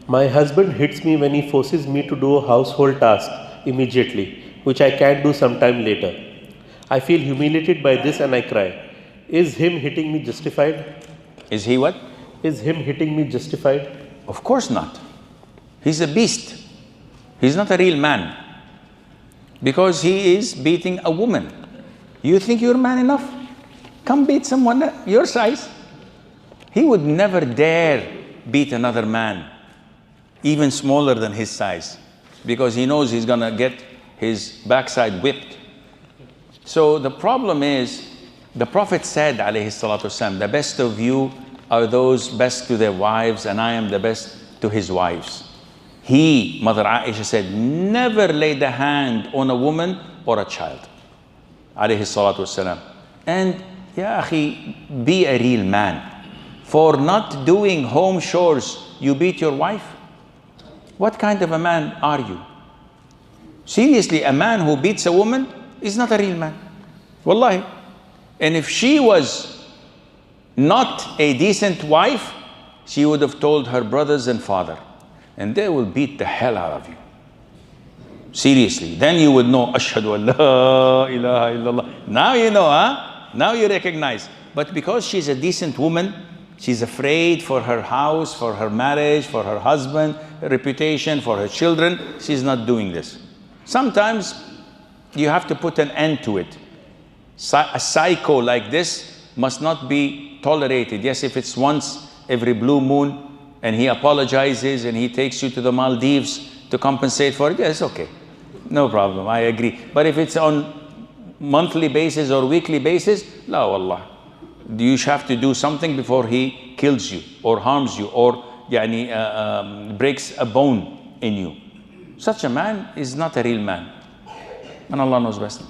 My husband hits me when he forces me to do a household task immediately, which I can do sometime later. I feel humiliated by this and I cry. Is him hitting me justified? Is he what? Is him hitting me justified? Of course not. He's a beast. He's not a real man. Because he is beating a woman. You think you're man enough? Come beat someone your size. He would never dare beat another man, even smaller than his size, because he knows he's gonna get his backside whipped. So the problem is, the Prophet said, alayhi salatu wasalam, the best of you are those best to their wives, and I am the best to his wives. He, Mother Aisha said, never laid a hand on a woman or a child, alayhi salatu wasalam. And ya akhi, be a real man. For not doing home chores, you beat your wife? What kind of a man are you? Seriously, a man who beats a woman is not a real man. Wallahi. And if she was not a decent wife, she would have told her brothers and father, and they will beat the hell out of you. Seriously. Then you would know, Ashhadu an la ilaha illallah. Now you know, huh? Now you recognize. But because she's a decent woman, she's afraid for her house, for her marriage, for her husband, her reputation, for her children. She's not doing this. Sometimes you have to put an end to it. A psycho like this must not be tolerated. Yes, if it's once every blue moon and he apologizes and he takes you to the Maldives to compensate for it, yes, okay. No problem, I agree. But if it's on monthly basis or weekly basis, la wallah. You have to do something before he kills you or harms you or breaks a bone in you. Such a man is not a real man. And Allah knows best.